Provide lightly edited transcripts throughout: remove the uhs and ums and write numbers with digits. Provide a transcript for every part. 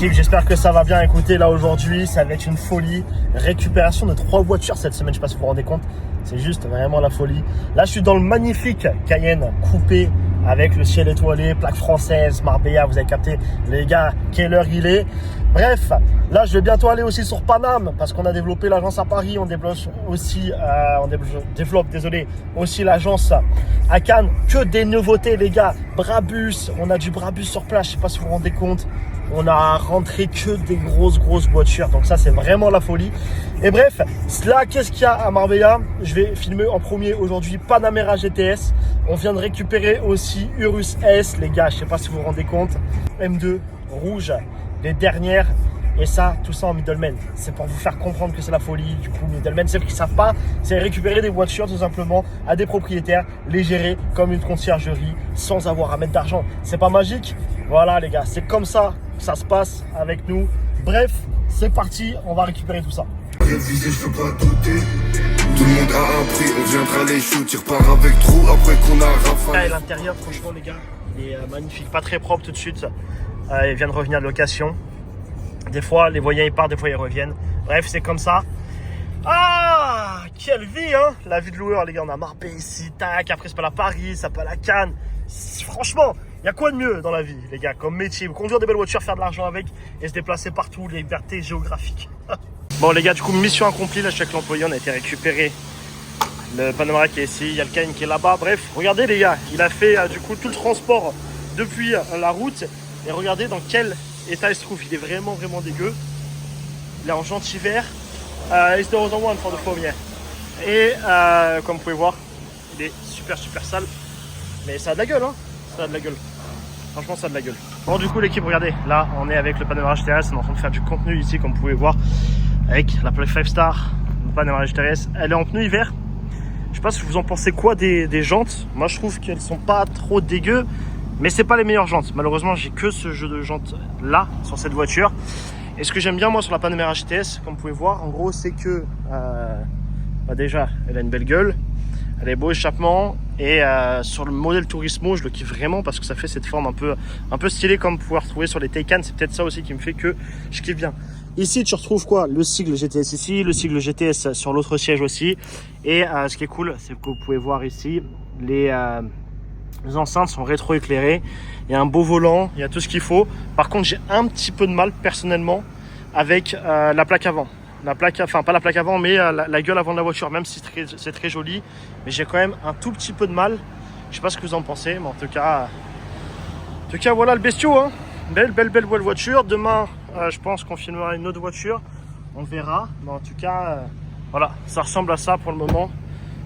l'équipe, j'espère que ça va bien. Écoutez, là aujourd'hui, ça va être une folie. Récupération de 3 voitures cette semaine, je sais pas si vous vous rendez compte. C'est juste vraiment la folie. Là, je suis dans le magnifique Cayenne coupé avec le ciel étoilé, plaque française, Marbella, vous avez capté les gars, quelle heure il est. Bref, là je vais bientôt aller aussi sur Paname parce qu'on a développé l'agence à Paris, on développe aussi, aussi l'agence à Cannes. Que des nouveautés les gars, Brabus, on a du Brabus sur place, je sais pas si vous vous rendez compte. On a rentré que des grosses voitures, donc ça c'est vraiment la folie. Et bref, là qu'est-ce qu'il y a à Marbella? Je vais filmer en premier aujourd'hui Panamera GTS. On vient de récupérer aussi Urus S, les gars, je sais pas si vous vous rendez compte. M2 rouge, les dernières. Et ça, tout ça en middleman. C'est pour vous faire comprendre que c'est la folie. Du coup, middleman, ceux qui ne savent pas, c'est récupérer des voitures tout simplement à des propriétaires, les gérer comme une conciergerie sans avoir à mettre d'argent. C'est pas magique? Voilà les gars, c'est comme ça que ça se passe avec nous. Bref, c'est parti, on va récupérer tout ça. Réviser, je peux pas douter. Tout le monde a un prix, on viendra les shoot, tu repars avec trop après qu'on a rafalé. L'intérieur, franchement les gars, il est magnifique, pas très propre tout de suite. Il vient de revenir de location. Des fois, les voyants ils partent, des fois ils reviennent. Bref, c'est comme ça. Ah, quelle vie, hein. La vie de loueur, les gars. On a Marbella ici, tac. Après, c'est pas la Paris, ça pas la Cannes. Franchement, il y a quoi de mieux dans la vie, les gars, comme métier? Conduire des belles voitures, faire de l'argent avec et se déplacer partout, liberté géographique. Bon, les gars, du coup, mission accomplie. Là, je suis avec l'employé. On a été récupérer le Panamera qui est ici. Il y a le Cayenne qui est là-bas. Bref, regardez, les gars. Il a fait, du coup, tout le transport depuis la route. Et regardez dans quel état il se trouve. Il est vraiment dégueu. Il est en gentil vert. It's the other one for the foam, yeah. Et comme vous pouvez voir, il est super sale. Mais ça a de la gueule, hein. Ça a de la gueule. Franchement, ça a de la gueule. Bon, du coup, l'équipe, regardez. Là, on est avec le Panamera GTS. On est en train de faire du contenu ici, comme vous pouvez voir. Avec la plaque 5 star, le Panamera GTS. Elle est en pneu hiver. Je sais pas si vous en pensez quoi des jantes. Moi, je trouve qu'elles sont pas trop dégueu. Mais c'est pas les meilleures jantes. Malheureusement, j'ai que ce jeu de jantes là sur cette voiture. Et ce que j'aime bien moi sur la Panamera GTS, comme vous pouvez voir, en gros, c'est que déjà, elle a une belle gueule, elle a beau échappement. Et sur le modèle Turismo, je le kiffe vraiment parce que ça fait cette forme un peu stylée comme vous pouvez retrouver sur les Taycan. C'est peut-être ça aussi qui me fait que je kiffe bien. Ici, tu retrouves quoi? Le sigle GTS ici, le sigle GTS sur l'autre siège aussi. Et ce qui est cool, c'est que vous pouvez voir ici les enceintes sont rétro-éclairées, il y a un beau volant, il y a tout ce qu'il faut. Par contre, j'ai un petit peu de mal personnellement avec la plaque avant. La plaque, enfin pas la plaque avant, mais la gueule avant de la voiture, même si c'est très joli. Mais j'ai quand même un tout petit peu de mal. Je sais pas ce que vous en pensez, mais en tout cas voilà le bestiau, hein. Belle voiture. Demain, je pense qu'on filmera une autre voiture. On verra. Mais en tout cas, voilà, ça ressemble à ça pour le moment.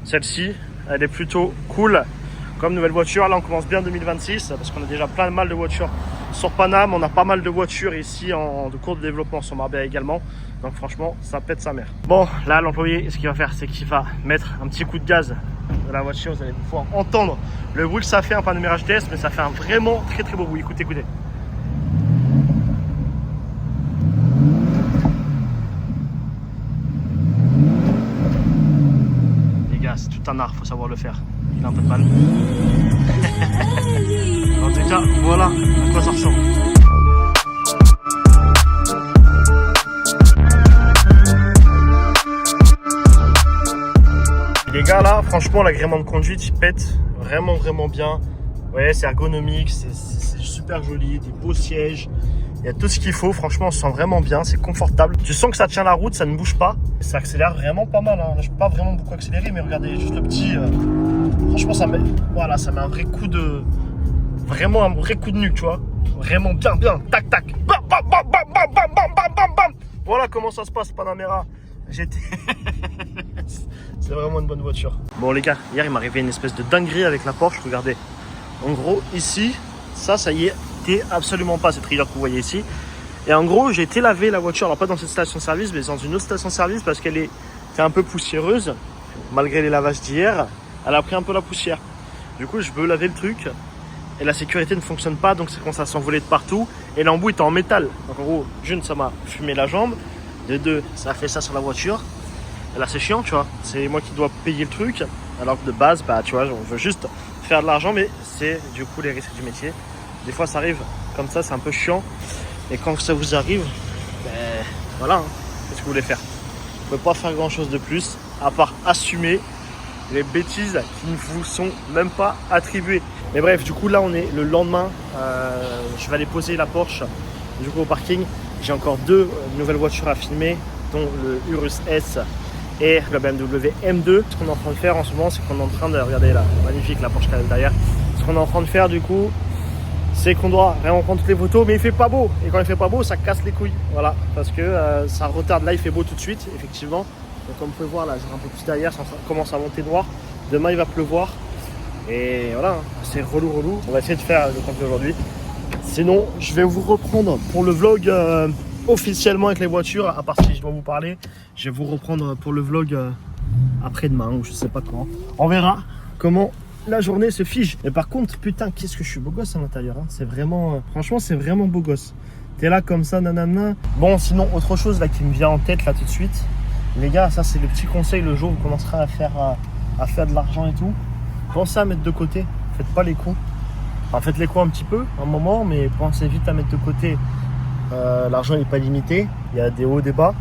Celle-ci, elle est plutôt cool. Comme nouvelle voiture, là on commence bien 2026 parce qu'on a déjà plein mal de voitures sur Paname. On a pas mal de voitures ici de cours de développement sur Marbella également. Donc franchement, ça pète sa mère. Bon, là l'employé, ce qu'il va faire, c'est qu'il va mettre un petit coup de gaz de la voiture. Vous allez pouvoir entendre le bruit que ça fait un Panamera GTS, mais ça fait un vraiment très beau bruit. Écoutez. Les gars, c'est tout un art, faut savoir le faire. Il a un peu de mal. En tout cas, voilà à quoi ça ressemble. Les gars, là, franchement, l'agrément de conduite, il pète vraiment bien. Ouais, c'est ergonomique, c'est super joli, des beaux sièges. Il y a tout ce qu'il faut, franchement, on se sent vraiment bien, c'est confortable. Tu sens que ça tient la route, ça ne bouge pas. Ça accélère vraiment pas mal, hein. Là, je peux pas vraiment beaucoup accélérer, mais regardez, juste le petit... franchement, ça met un vrai coup de... Vraiment un vrai coup de nuque, tu vois. Vraiment bien. Tac. Bam. Voilà comment ça se passe, Panamera GT. C'est vraiment une bonne voiture. Bon, les gars, hier, il m'est arrivé une espèce de dinguerie avec la Porsche, regardez. En gros, ici, ça y est, absolument pas cette rayure que vous voyez ici. Et en gros, j'ai été laver la voiture, alors pas dans cette station-service, mais dans une autre station-service parce qu'elle était un peu poussiéreuse. Malgré les lavages d'hier, elle a pris un peu la poussière. Du coup, je veux laver le truc et la sécurité ne fonctionne pas, donc ça commence à s'envoler de partout. Et l'embout est en métal. Donc en gros, d'une, ça m'a fumé la jambe. De deux, ça a fait ça sur la voiture. Et là, c'est chiant, tu vois. C'est moi qui dois payer le truc. Alors que de base, bah, tu vois, on veut juste faire de l'argent, mais c'est du coup les risques du métier. Des fois, ça arrive comme ça, c'est un peu chiant. Et quand ça vous arrive, ben voilà, hein. Qu'est-ce que vous voulez faire? Vous ne pouvez pas faire grand chose de plus à part assumer les bêtises qui ne vous sont même pas attribuées. Mais bref, du coup là on est le lendemain, je vais aller poser la Porsche du coup au parking. J'ai encore deux nouvelles voitures à filmer, dont le Urus S et le BMW M2. Ce qu'on est en train de faire en ce moment, c'est qu'on est en train de regarder là, magnifique la Porsche Cayenne derrière. Ce qu'on est en train de faire du coup, c'est qu'on doit vraiment prendre toutes les photos, mais il fait pas beau. Et quand il fait pas beau, ça casse les couilles. Voilà, parce que ça retarde. Là, il fait beau tout de suite, effectivement. Donc, comme vous pouvez voir, là, j'ai un peu plus derrière, ça commence à monter noir. Demain, il va pleuvoir. Et voilà, c'est relou. On va essayer de faire le temps aujourd'hui. Sinon, je vais vous reprendre pour le vlog officiellement avec les voitures. À part si je dois vous parler, je vais vous reprendre pour le vlog après-demain ou je sais pas quand. On verra comment la journée se fige. Mais par contre, putain, qu'est-ce que je suis beau gosse à l'intérieur, hein. C'est vraiment, franchement, c'est vraiment beau gosse. T'es là comme ça, nanana. Bon, sinon, autre chose là qui me vient en tête là tout de suite. Les gars, ça c'est le petit conseil le jour où vous commencerez à faire de l'argent et tout. Pensez à mettre de côté. Faites pas les cons. Enfin, faites les cons un petit peu, un moment, mais pensez vite à mettre de côté. L'argent n'est pas limité. Il y a des hauts, des bas.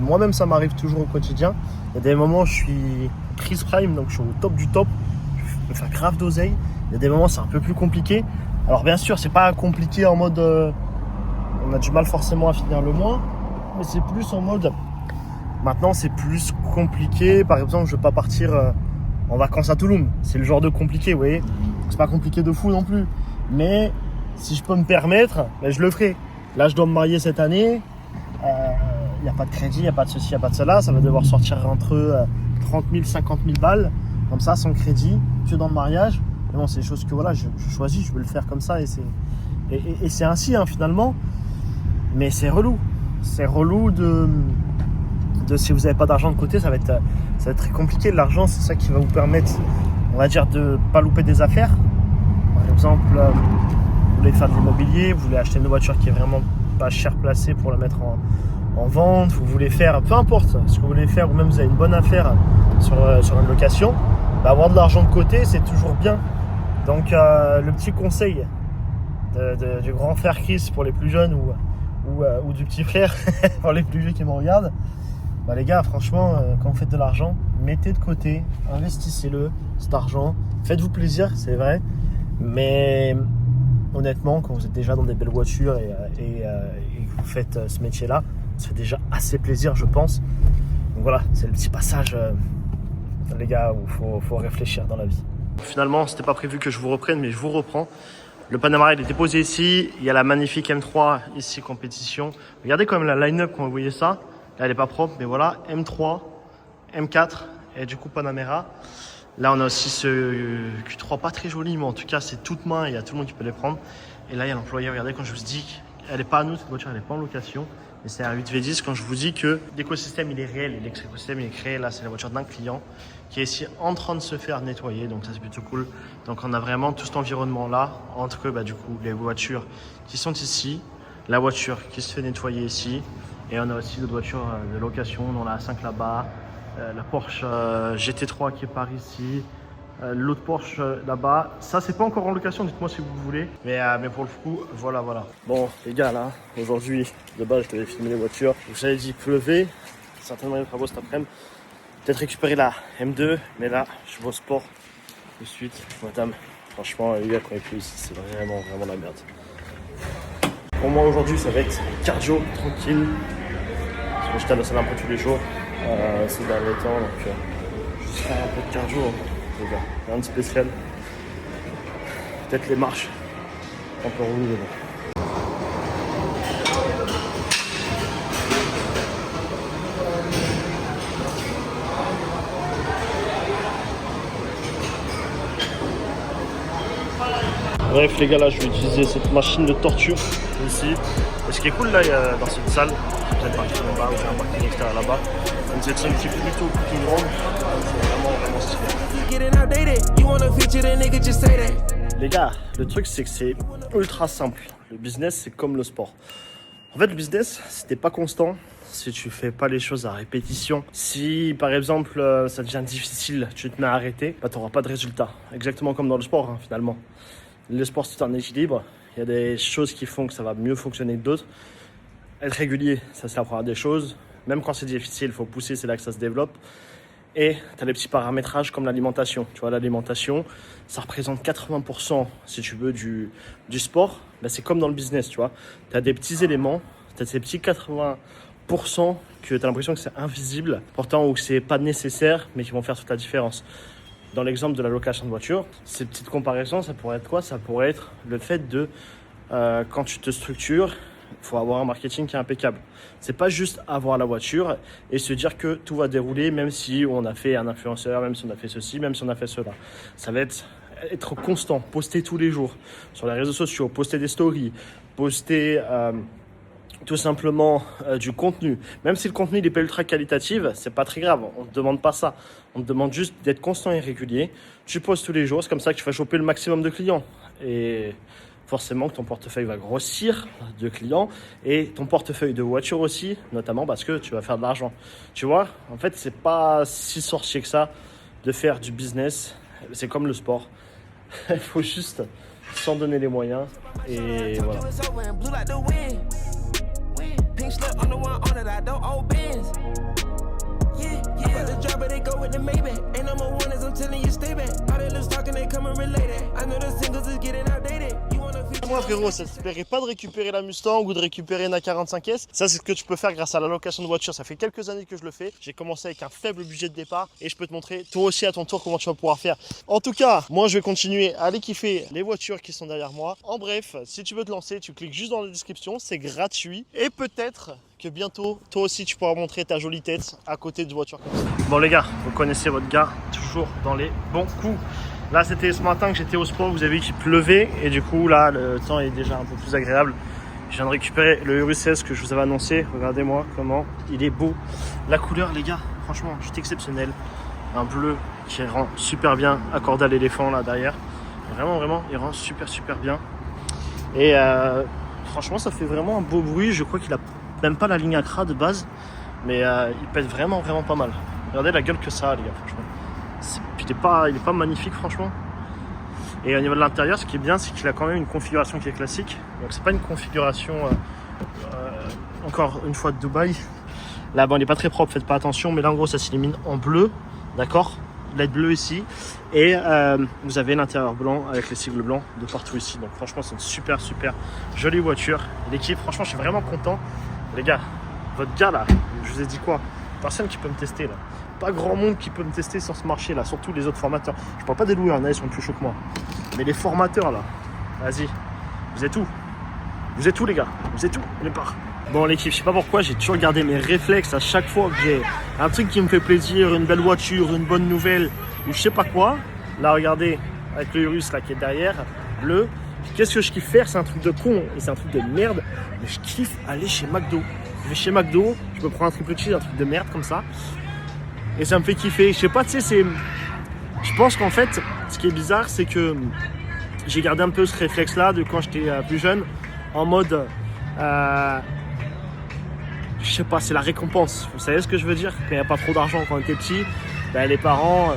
Moi-même, ça m'arrive toujours au quotidien. Il y a des moments où je suis prise prime, donc je suis au top du top. Je peux faire grave d'oseille. Il y a des moments, c'est un peu plus compliqué. Alors bien sûr, c'est pas compliqué en mode on a du mal forcément à finir le mois, mais c'est plus en mode maintenant c'est plus compliqué. Par exemple, je veux pas partir en vacances à Toulouse. C'est le genre de compliqué, vous voyez. C'est pas compliqué de fou non plus, mais si je peux me permettre, ben, je le ferai. Là, je dois me marier cette année. Il n'y a pas de crédit, il n'y a pas de ceci, il n'y a pas de cela. Ça va devoir sortir entre 30 000, 50 000 balles, comme ça, sans crédit, que dans le mariage. Mais bon, c'est des choses que voilà, je choisis, je veux le faire comme ça. Et c'est ainsi, hein, finalement. Mais c'est relou. C'est relou de si vous n'avez pas d'argent de côté, ça va être très compliqué. L'argent, c'est ça qui va vous permettre, on va dire, de ne pas louper des affaires. Par exemple, vous voulez faire de l'immobilier, vous voulez acheter une voiture qui est vraiment pas cher placée pour la mettre en vente, vous voulez faire, peu importe ce que vous voulez faire, ou même vous avez une bonne affaire sur une location, bah, avoir de l'argent de côté, c'est toujours bien. Donc le petit conseil du grand frère Chris pour les plus jeunes ou du petit frère pour les plus vieux qui me regardent, bah, les gars, franchement, quand vous faites de l'argent, mettez de côté, investissez-le, cet argent, faites-vous plaisir, c'est vrai, mais honnêtement, quand vous êtes déjà dans des belles voitures et que vous faites ce métier-là, ça fait déjà assez plaisir, je pense. Donc voilà, c'est le petit passage, les gars, où il faut réfléchir dans la vie. Finalement, c'était pas prévu que je vous reprenne, mais je vous reprends. Le Panamera, il est déposé ici. Il y a la magnifique M3 ici, compétition. Regardez quand même la line-up quand vous voyez ça. Là, elle est pas propre, mais voilà, M3, M4 et du coup Panamera. Là, on a aussi ce Q3, pas très joli, mais en tout cas, c'est toute main. Il y a tout le monde qui peut les prendre. Et là, il y a l'employé. Regardez, quand je vous dis qu'elle n'est pas à nous, cette voiture, elle n'est pas en location. Mais c'est un 8V10. Quand je vous dis que l'écosystème, il est réel et l'écosystème, il est créé. Là, c'est la voiture d'un client qui est ici en train de se faire nettoyer. Donc, ça, c'est plutôt cool. Donc, on a vraiment tout cet environnement-là entre, du coup, les voitures qui sont ici, la voiture qui se fait nettoyer ici. Et on a aussi d'autres voitures de location. On a la 5 là-bas. La Porsche GT3 qui est par ici, l'autre Porsche là-bas. Ça, c'est pas encore en location, dites-moi si vous voulez. Mais pour le coup, voilà. Bon, les gars, là, aujourd'hui, de base, je devais filmer les voitures. Je vous avais dit, il pleuvait. Certainement, il y a des travaux cet après-midi. Peut-être récupérer la M2, mais là, je vais au sport tout de suite. Madame, franchement, les gars, quand il pleut ici, c'est vraiment la merde. Pour moi, aujourd'hui, ça va être cardio, tranquille. Parce que j'étais à la salle un peu tous les jours. Ces derniers temps, donc juste faire un peu de cardio, les gars, rien de spécial. Peut-être les marches, un peu relou, mais bon. Bref les gars, là je vais utiliser cette machine de torture ici. Et ce qui est cool là, dans cette salle, c'est peut-être parking là-bas ou j'ai un parking extérieur là-bas. Donc cette salle qui est plutôt grande, c'est vraiment stylé. Les gars, le truc c'est que c'est ultra simple. Le business c'est comme le sport. En fait le business, si t'es pas constant, si tu fais pas les choses à répétition, si par exemple ça devient difficile, tu te mets à arrêter, bah t'auras pas de résultat. Exactement comme dans le sport, hein, finalement. Le sport c'est un équilibre, il il y a des choses qui font que ça va mieux fonctionner que d'autres. Être régulier, ça c'est la première des choses. Même quand c'est difficile, il faut pousser, c'est là que ça se développe. Et tu as les petits paramétrages comme l'alimentation. Tu vois, l'alimentation, ça représente 80%, si tu veux, du sport. Ben, c'est comme dans le business, tu vois. Tu as des petits éléments, tu as ces petits 80% que tu as l'impression que c'est invisible, pourtant ou que c'est pas nécessaire, mais qui vont faire toute la différence. Dans l'exemple de la location de voiture, ces petites comparaisons, ça pourrait être quoi? Ça pourrait être le fait de, quand tu te structures, il faut avoir un marketing qui est impeccable. C'est pas juste avoir la voiture et se dire que tout va dérouler, même si on a fait un influenceur, même si on a fait ceci, même si on a fait cela. Ça va être constant, poster tous les jours sur les réseaux sociaux, poster des stories, poster tout simplement du contenu. Même si le contenu n'est pas ultra qualitatif, c'est pas très grave. On ne te demande pas ça. On te demande juste d'être constant et régulier. Tu postes tous les jours, c'est comme ça que tu vas choper le maximum de clients. Et forcément que ton portefeuille va grossir de clients et ton portefeuille de voitures aussi, notamment parce que tu vas faire de l'argent. Tu vois, en fait, c'est pas si sorcier que ça de faire du business. C'est comme le sport. Il faut juste s'en donner les moyens et voilà. Moi frérot, ça te plairait pas de récupérer la Mustang ou de récupérer une A45S? Ça c'est ce que tu peux faire grâce à la location de voiture. Ça fait quelques années que je le fais. J'ai commencé avec un faible budget de départ et je peux te montrer toi aussi à ton tour comment tu vas pouvoir faire. En tout cas, moi je vais continuer à aller kiffer les voitures qui sont derrière moi. En bref, si tu veux te lancer, tu cliques juste dans la description, c'est gratuit et peut-être que bientôt, toi aussi tu pourras montrer ta jolie tête à côté de voitures comme ça. Bon les gars, vous connaissez votre gars, toujours dans les bons coups. Là c'était ce matin que j'étais au sport, vous avez vu qu'il pleuvait et du coup là le temps est déjà un peu plus agréable. Je viens de récupérer le Urus S que je vous avais annoncé, regardez-moi comment il est beau. La couleur les gars, franchement juste exceptionnelle. Un bleu qui rend super bien, accordé à l'éléphant là derrière. Vraiment, il rend super bien. Et franchement ça fait vraiment un beau bruit, je crois qu'il a même pas la ligne Accra de base, mais il pète vraiment pas mal. Regardez la gueule que ça a les gars, franchement. Il est pas magnifique franchement. Et au niveau de l'intérieur, ce qui est bien, c'est qu'il a quand même une configuration qui est classique. Donc c'est pas une configuration encore une fois de Dubaï. Là bon, il est pas très propre, faites pas attention, mais là en gros ça s'illumine en bleu, d'accord, LED bleu ici, et vous avez l'intérieur blanc avec les sigles blancs de partout ici. Donc franchement c'est une super jolie voiture. L'équipe, franchement je suis vraiment content. Les gars, votre gars là, je vous ai dit quoi? Personne qui peut me tester là. Pas grand monde qui peut me tester sur ce marché là, surtout les autres formateurs. Je parle pas des loueurs, ils sont plus chauds que moi. Mais les formateurs là, vas-y, vous êtes où? Vous êtes où les gars? Vous êtes où? On est part. Bon l'équipe, je sais pas pourquoi, j'ai toujours gardé mes réflexes à chaque fois que j'ai un truc qui me fait plaisir, une belle voiture, une bonne nouvelle, ou je sais pas quoi. Là regardez, avec le Urus là qui est derrière, bleu. Qu'est-ce que je kiffe faire? C'est un truc de con et c'est un truc de merde, mais je kiffe aller chez McDo. Je vais chez McDo, je me prends un triple cheese, un truc de merde comme ça. Et ça me fait kiffer. Je sais pas, tu sais, c'est... Je pense qu'en fait, ce qui est bizarre, c'est que j'ai gardé un peu ce réflexe-là de quand j'étais plus jeune, en mode... je sais pas, c'est la récompense. Vous savez ce que je veux dire? Quand il n'y a pas trop d'argent quand on était petit, ben, les parents,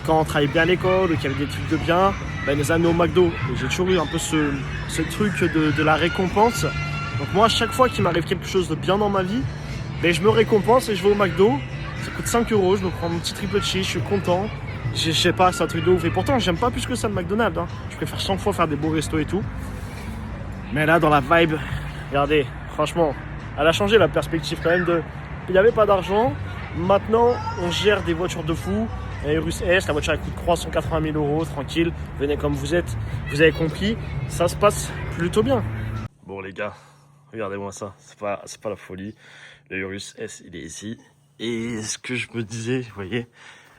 quand on travaillait bien à l'école ou qu'il y avait des trucs de bien, ben, ils nous amenaient au McDo. Et j'ai toujours eu un peu ce truc de la récompense. Donc moi, à chaque fois qu'il m'arrive quelque chose de bien dans ma vie, ben, je me récompense et je vais au McDo. Ça coûte 5 €, je me prends mon petit triple cheese, je suis content. Je sais pas, c'est un truc de ouf. Et pourtant, j'aime pas plus que ça le McDonald's. Hein. Je préfère 100 fois faire des beaux restos et tout. Mais là, dans la vibe, regardez, franchement, elle a changé la perspective quand même de... Il n'y avait pas d'argent. Maintenant, on gère des voitures de fou. Un Urus S, la voiture elle coûte 380 000 €, tranquille. Venez comme vous êtes, vous avez compris. Ça se passe plutôt bien. Bon les gars, regardez-moi ça. C'est pas la folie. Le Urus S, il est ici. Et ce que je me disais, vous voyez,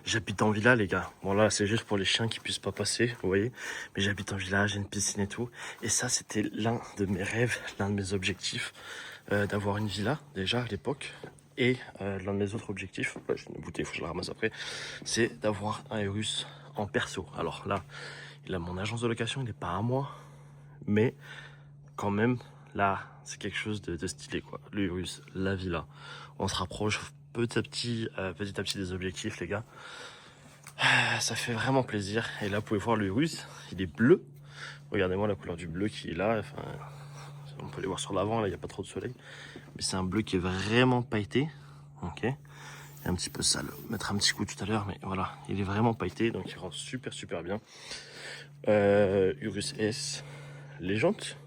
j'habite en villa les gars. Bon là c'est juste pour les chiens qui puissent pas passer, vous voyez. Mais j'habite en villa, j'ai une piscine et tout. Et ça c'était l'un de mes rêves, l'un de mes objectifs, d'avoir une villa déjà à l'époque. Et l'un de mes autres objectifs, j'ai une bouteille, il faut que je la ramasse après, c'est d'avoir un Urus en perso. Alors là, il a mon agence de location, il n'est pas à moi. Mais quand même, là, c'est quelque chose de stylé quoi. Le Urus, la villa. On se rapproche petit à petit des objectifs les gars. Ça fait vraiment plaisir. Et là vous pouvez voir le Urus, il est bleu. Regardez-moi la couleur du bleu qui est là. Enfin, on peut les voir sur l'avant, là il n'y a pas trop de soleil. Mais c'est un bleu qui est vraiment pailleté. Ok. Il est un petit peu sale. Mettre un petit coup tout à l'heure, mais voilà, il est vraiment pailleté, donc il rend super bien. Urus S, les jantes.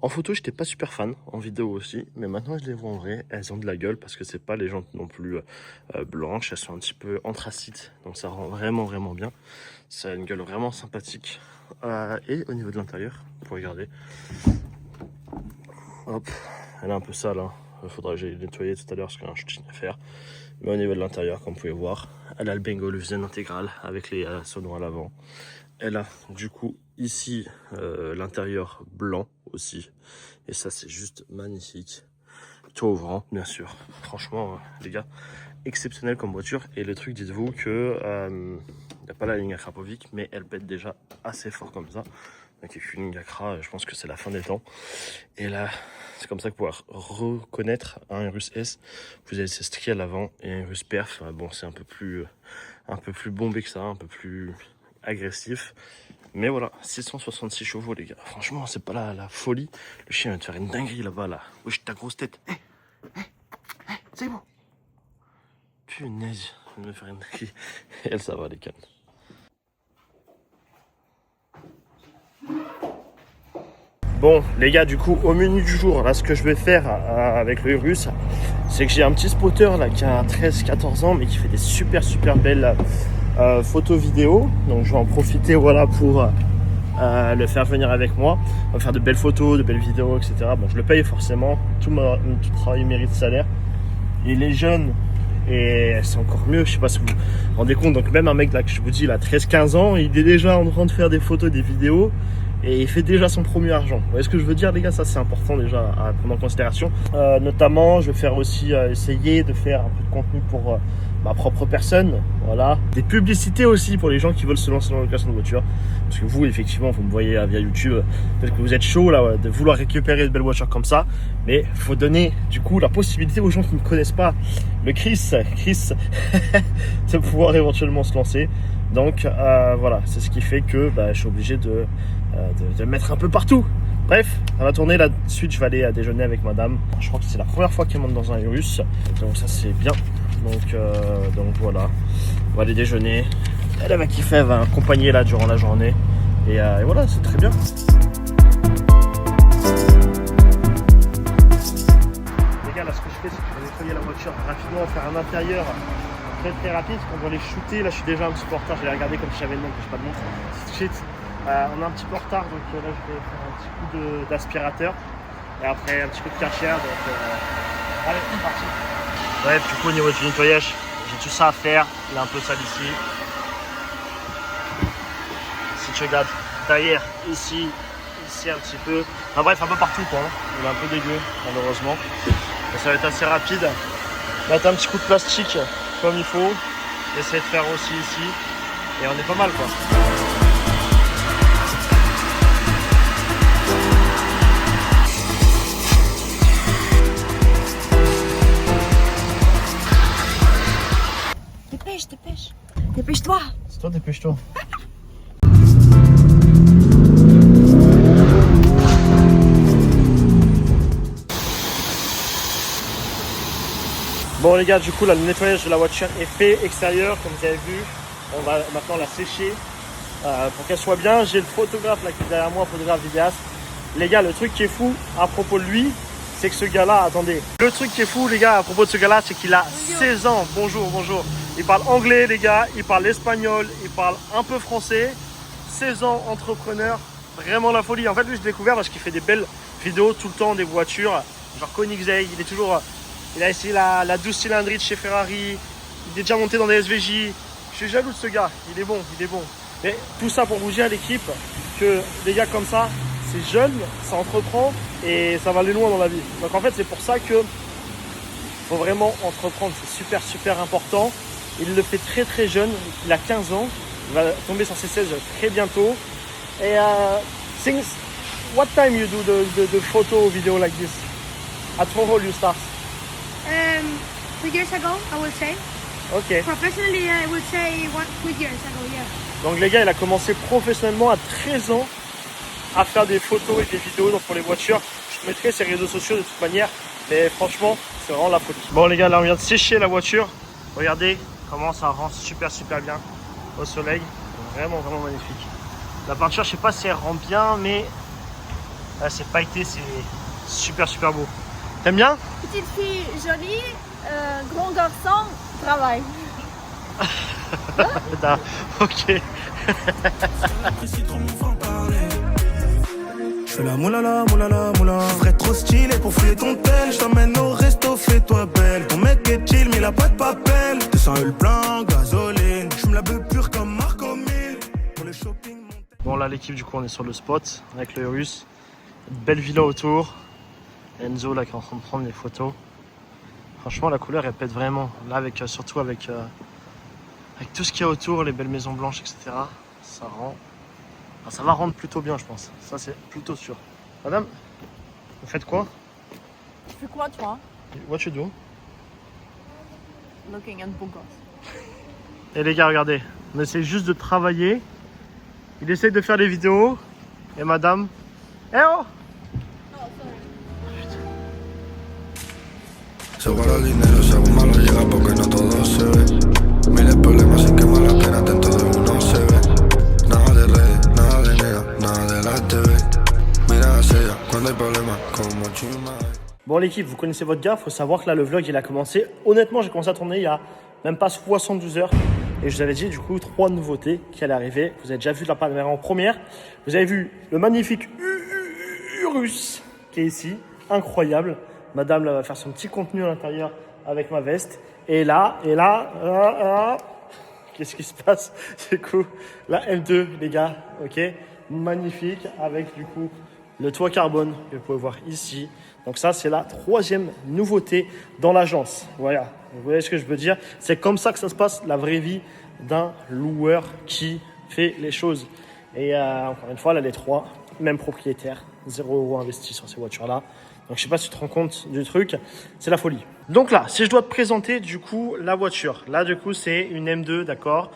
En photo, j'étais pas super fan, en vidéo aussi, mais maintenant je les vois en vrai, elles ont de la gueule parce que c'est pas les jantes non plus blanches, elles sont un petit peu anthracites, donc ça rend vraiment bien. Ça a une gueule vraiment sympathique. Et au niveau de l'intérieur, pour regarder, hop, elle est un peu sale, hein. Il faudra que j'aille nettoyer tout à l'heure parce qu'il y a un shooting à faire. Mais au niveau de l'intérieur, comme vous pouvez voir, elle a le Bengolufsen intégral avec les sonos à l'avant. Elle a du coup ici l'intérieur blanc aussi. Et ça c'est juste magnifique. Toit ouvrant bien sûr. Franchement les gars, exceptionnel comme voiture. Et le truc, dites-vous que il n'y a pas la ligne à Krapovic, mais elle pète déjà assez fort comme ça. Donc avec une ligne Acra, je pense que c'est la fin des temps. Et là, c'est comme ça que vous pouvez reconnaître un Urus S. Vous avez ces stries à l'avant et un Urus Perf. Bon, c'est un peu plus bombé que ça, un peu plus agressif. Mais voilà, 666 chevaux les gars. Franchement, c'est pas la folie. Le chien vient de faire une dinguerie là-bas là. Wesh, ta grosse tête. C'est bon. Punaise, il vient de me faire une dinguerie. Et elle, ça va, les calme. Bon les gars, du coup au menu du jour, là ce que je vais faire avec le Urus, c'est que j'ai un petit spotter là qui a 13-14 ans mais qui fait des super belles photos vidéo. Donc je vais en profiter voilà pour le faire venir avec moi. On va faire de belles photos, de belles vidéos, etc. Bon, je le paye forcément, tout travail mérite salaire. Il est jeune et c'est encore mieux, je sais pas si vous vous rendez compte. Donc même un mec là que je vous dis, il a 13-15 ans, il est déjà en train de faire des photos, des vidéos. Et il fait déjà son premier argent. Vous voyez ce que je veux dire les gars? Ça c'est important déjà à prendre en considération. Notamment je vais faire aussi essayer de faire un peu de contenu pour ma propre personne. Voilà. Des publicités aussi pour les gens qui veulent se lancer dans la location de voiture. Parce que vous effectivement vous me voyez via YouTube, peut-être que vous êtes chaud là de vouloir récupérer de belles voitures comme ça. Mais il faut donner du coup la possibilité aux gens qui ne connaissent pas le Chris de pouvoir éventuellement se lancer. Donc voilà, c'est ce qui fait que je suis obligé de mettre un peu partout. Bref, on va tourner là. Suite, je vais aller à déjeuner avec madame. Je crois que c'est la première fois qu'elle monte dans un Urus. Donc ça c'est bien. Donc voilà, on va aller déjeuner. Elle va kiffer, elle va accompagner là durant la journée. Et voilà, c'est très bien. Les gars, là ce que je fais, c'est que je vais nettoyer la voiture rapidement, faire un intérieur très rapide, parce qu'on doit les shooter. Là je suis déjà un petit peu en retard, je vais regarder comme si j'avais le nom, que je pas de montre. Shit. On est un petit peu en retard, donc là je vais faire un petit coup d'aspirateur et après un petit peu de cachère. Donc allez, c'est parti. Bref, du coup au niveau du nettoyage, j'ai tout ça à faire. Il est un peu sale ici. Si tu regardes derrière, ici un petit peu. Enfin bref, un peu partout quoi. Hein. Il est un peu dégueu malheureusement. Mais ça va être assez rapide. Mettre un petit coup de plastique comme il faut. Essayer de faire aussi ici. Et on est pas mal quoi. Dépêche-toi. C'est toi, dépêche-toi. Bon les gars, du coup là, le nettoyage de la voiture est fait extérieur, comme vous avez vu. On va maintenant la sécher pour qu'elle soit bien. J'ai le photographe là qui est derrière moi, photographe vidéaste. Les gars, le truc qui est fou à propos de lui, c'est que ce gars-là, attendez. Le truc qui est fou les gars à propos de ce gars-là, c'est qu'il a 16 ans. Bonjour. Il parle anglais les gars, il parle espagnol, il parle un peu français. 16 ans, entrepreneur, vraiment la folie. En fait lui je l'ai découvert parce qu'il fait des belles vidéos tout le temps, des voitures. Genre Koenigsegg, il a essayé la 12 cylindriques chez Ferrari. Il est déjà monté dans des SVJ. Je suis jaloux de ce gars, il est bon. Mais tout ça pour vous dire l'équipe, que des gars comme ça, c'est jeune, ça entreprend et ça va aller loin dans la vie. Donc en fait c'est pour ça que faut vraiment entreprendre, c'est super important. Il le fait très jeune, il a 15 ans, il va tomber sur ses 16 très bientôt. Et since what time you do the photo video like this? At how old you start? 2 years ago, I would say. Ok. Professionally, I would say 2 years ago, yeah. Donc les gars, il a commencé professionnellement à 13 ans à faire des photos et des vidéos donc pour les voitures. Je te mettrai ses réseaux sociaux de toute manière. Mais franchement, c'est vraiment la folie. Bon les gars, là on vient de sécher la voiture. Regardez comment ça rend super bien au soleil. Vraiment magnifique. La peinture, je sais pas si elle rend bien, mais là, c'est pailleté, c'est super beau. T'aimes bien? Petite fille jolie, grand garçon, travail. Ok. Je fais la moulala, moula. Je ferais trop stylé pour fouiller ton tel. Je t'emmène au resto, fais-toi belle. Ton mec est chill, mais il a pas de papel. 200 le plein, gasoline. Je me la veux pure comme Marco 1000. Pour le shopping. Bon là l'équipe du coup on est sur le spot avec le Urus. Une belle villa autour. Enzo là qui est en train de prendre les photos. Franchement la couleur elle pète vraiment. Là avec surtout avec tout ce qu'il y a autour, les belles maisons blanches, etc. Ça rend. Enfin, ça va rendre plutôt bien je pense. Ça c'est plutôt sûr. Madame, vous faites quoi? Tu fais quoi toi? What you do? Looking at beau gosse. Et les gars regardez, on essaie juste de travailler. Il essaye de faire des vidéos. Et madame. Eh oh! Se guarda el dinero, según malo llega porque no todo se ve. Miles problemas sin que mala pena dentro de uno se ve. Nada de redes, nada de nega, nada de la TV. Mira hacia ella cuando hay problemas como chima. Bon l'équipe, vous connaissez votre gars, faut savoir que là le vlog il a commencé. Honnêtement j'ai commencé à tourner il y a même pas 72 heures. Et je vous avais dit du coup 3 nouveautés qui allaient arriver. Vous avez déjà vu la Panamera en première. Vous avez vu le magnifique Urus qui est ici, incroyable. Madame là va faire son petit contenu à l'intérieur avec ma veste. Et là, qu'est-ce qui se passe? C'est cool. La M2 les gars, ok, magnifique avec du coup le toit carbone que vous pouvez voir ici. Donc ça c'est la 3e nouveauté dans l'agence. Voilà, vous voyez ce que je veux dire? C'est comme ça que ça se passe la vraie vie d'un loueur qui fait les choses. Et encore une fois là les 3 mêmes propriétaires, 0 € investi sur ces voitures là. Donc je sais pas si tu te rends compte du truc, c'est la folie. Donc là, si je dois te présenter du coup la voiture, là du coup c'est une M2, d'accord,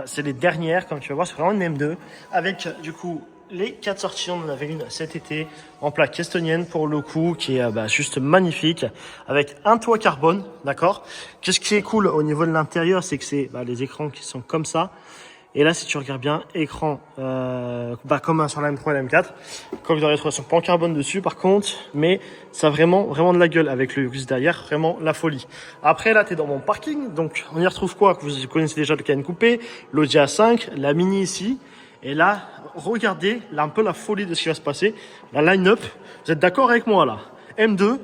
c'est les dernières comme tu vas voir, c'est vraiment une M2 avec du coup les 4 sorties. On en avait une cet été en plaque estonienne pour le coup qui est juste magnifique avec un toit carbone, d'accord. Qu'est-ce qui est cool au niveau de l'intérieur, c'est que c'est les écrans qui sont comme ça. Et là, si tu regardes bien, écran comme sur la M3 et la M4. Coque de rétroaction, pas en carbone dessus par contre, mais ça a vraiment de la gueule avec le Urus derrière, vraiment la folie. Après là, tu es dans mon parking, donc on y retrouve quoi? Vous connaissez déjà le Cayenne Coupé, l'Audi A5, la Mini ici. Et là, regardez là, un peu la folie de ce qui va se passer. La line-up, vous êtes d'accord avec moi là? M2,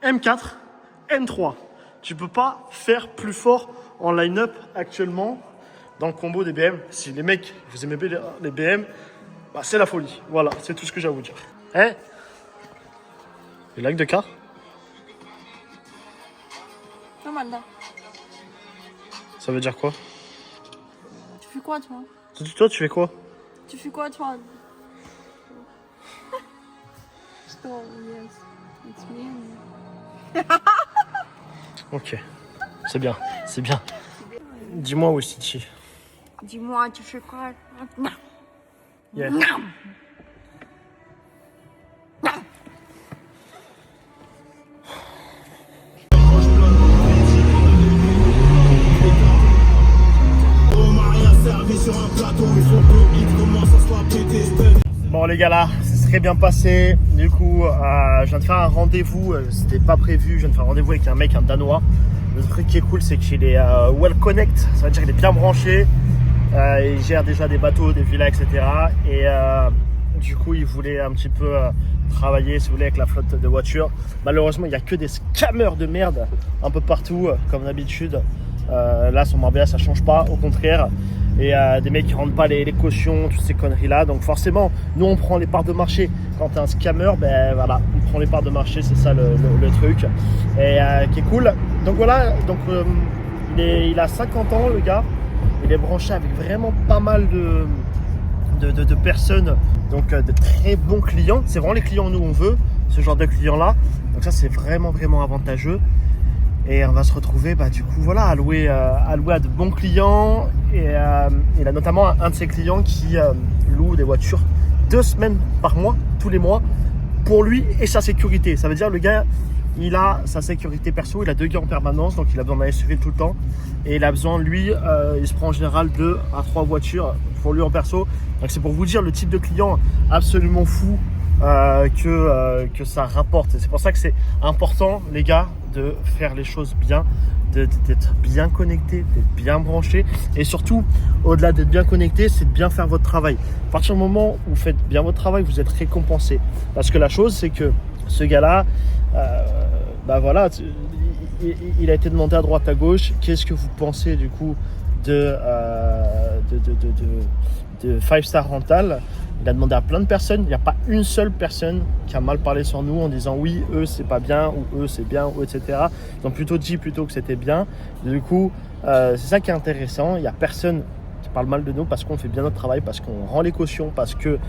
M4, M3. Tu peux pas faire plus fort en line-up actuellement. Dans le combo des BM, si les mecs, vous aimez bien les BM, c'est la folie. Voilà, c'est tout ce que j'ai à vous dire. Les likes de car? Non, maintenant. Ça veut dire quoi? Tu fais quoi toi? Toi, tu fais quoi? Tu fais quoi toi? Oh yes, it's me. Ok, c'est bien. Dis-moi où est Titi. Dis-moi, tu fais quoi? Yeah. Bon les gars là, c'est très bien passé. Du coup, je viens de faire un rendez-vous. C'était pas prévu. Je viens de faire un rendez-vous avec un mec, un Danois. Le truc qui est cool, c'est qu'il est well connect. Ça veut dire qu'il est bien branché. Il gère déjà des bateaux, des villas, etc. Et du coup, il voulait un petit peu travailler, si vous voulez, avec la flotte de voitures. Malheureusement, il n'y a que des scammers de merde un peu partout, comme d'habitude. Là, son Marbella, ça change pas, au contraire. Et des mecs qui rendent pas les cautions, toutes ces conneries là. Donc forcément, nous on prend les parts de marché. Quand t'es un scammer, voilà, on prend les parts de marché, c'est ça le truc. Et qui est cool. Donc voilà, donc il a 50 ans le gars. Il est branché avec vraiment pas mal de personnes, donc de très bons clients. C'est vraiment les clients nous on veut, ce genre de clients là. Donc ça c'est vraiment avantageux. Et on va se retrouver du coup voilà à louer à de bons clients. Et il a notamment un de ses clients qui loue des voitures 2 semaines par mois, tous les mois, pour lui et sa sécurité. Ça veut dire le gars, il a sa sécurité perso, il a 2 gars en permanence, donc il a besoin d'un SUV tout le temps. Et il a besoin, lui, il se prend en général 2 à 3 voitures pour lui en perso. Donc c'est pour vous dire le type de client absolument fou que ça rapporte. C'est pour ça que c'est important, les gars, de faire les choses bien, d'être bien connecté, d'être bien branché. Et surtout, au-delà d'être bien connecté, c'est de bien faire votre travail. À partir du moment où vous faites bien votre travail, vous êtes récompensé. Parce que la chose, c'est que ce gars-là, bah voilà, il a été demandé à droite à gauche. Qu'est-ce que vous pensez du coup de 5-star rental? Il a demandé à plein de personnes. Il n'y a pas une seule personne qui a mal parlé sur nous en disant oui, eux c'est pas bien, ou eux c'est bien, ou etc. Ils ont plutôt dit que c'était bien. Et du coup, c'est ça qui est intéressant. Il n'y a personne qui parle mal de nous parce qu'on fait bien notre travail, parce qu'on rend les cautions, parce que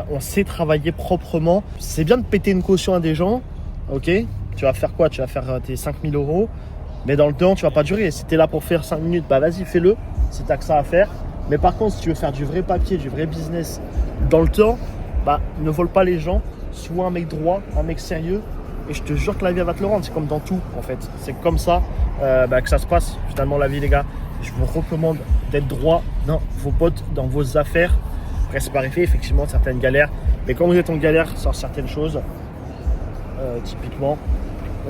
on sait travailler proprement. C'est bien de péter une caution à des gens, ok? Tu vas faire quoi? Tu vas faire tes 5 000 €, mais dans le temps, tu vas pas durer. Si tu es là pour faire 5 minutes, bah vas-y, fais-le, si tu as que ça à faire. Mais par contre, si tu veux faire du vrai papier, du vrai business dans le temps, bah ne vole pas les gens, sois un mec droit, un mec sérieux, et je te jure que la vie elle va te le rendre. C'est comme dans tout en fait, c'est comme ça que ça se passe finalement la vie, les gars. Je vous recommande d'être droit dans vos potes, dans vos affaires. Après c'est pas fait, effectivement certaines galères, mais quand vous êtes en galère sur certaines choses, typiquement,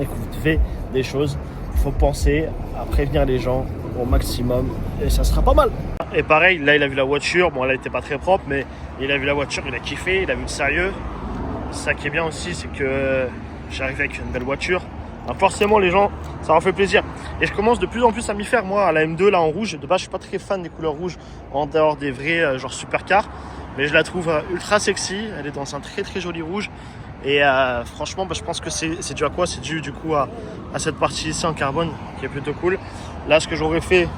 et que vous faites des choses, il faut penser à prévenir les gens au maximum et ça sera pas mal. Et pareil, là il a vu la voiture, bon elle était pas très propre, mais il a vu la voiture, il a kiffé, il a vu le sérieux. Ça qui est bien aussi, c'est que j'arrive avec une belle voiture. Alors forcément les gens, ça leur fait plaisir. Et je commence de plus en plus à m'y faire, moi, à la M2 là en rouge. De base je suis pas très fan des couleurs rouges en dehors des vrais genre supercars, mais je la trouve ultra sexy. Elle est dans un très très joli rouge. Et franchement, je pense que c'est dû à quoi? C'est dû du coup à cette partie ici en carbone qui est plutôt cool. Là, ce que j'aurais fait,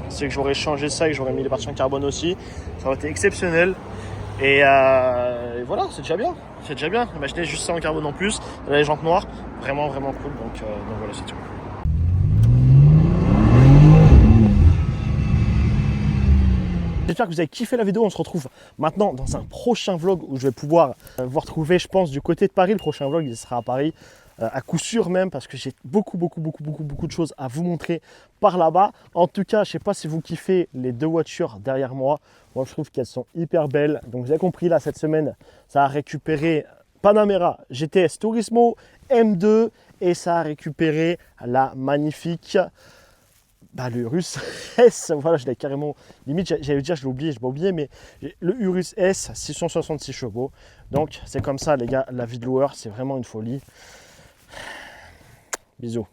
c'est que j'aurais changé ça et que j'aurais mis les parties en carbone aussi. Ça aurait été exceptionnel. Et voilà, c'est déjà bien. C'est déjà bien. Imaginez juste ça en carbone en plus. Là, les jantes noires, vraiment vraiment cool. Donc voilà, c'est tout. J'espère que vous avez kiffé la vidéo. On se retrouve maintenant dans un prochain vlog où je vais pouvoir vous retrouver, je pense, du côté de Paris. Le prochain vlog, il sera à Paris, à coup sûr même, parce que j'ai beaucoup de choses à vous montrer par là-bas. En tout cas, je ne sais pas si vous kiffez les 2 voitures derrière moi. Moi, je trouve qu'elles sont hyper belles. Donc, vous avez compris, là, cette semaine, ça a récupéré Panamera GTS Turismo M2 et ça a récupéré la magnifique... le Urus S, voilà, je l'ai carrément, limite j'allais dire, je l'ai oublié, mais le Urus S, 666 chevaux. Donc c'est comme ça les gars, la vie de loueur, c'est vraiment une folie. Bisous.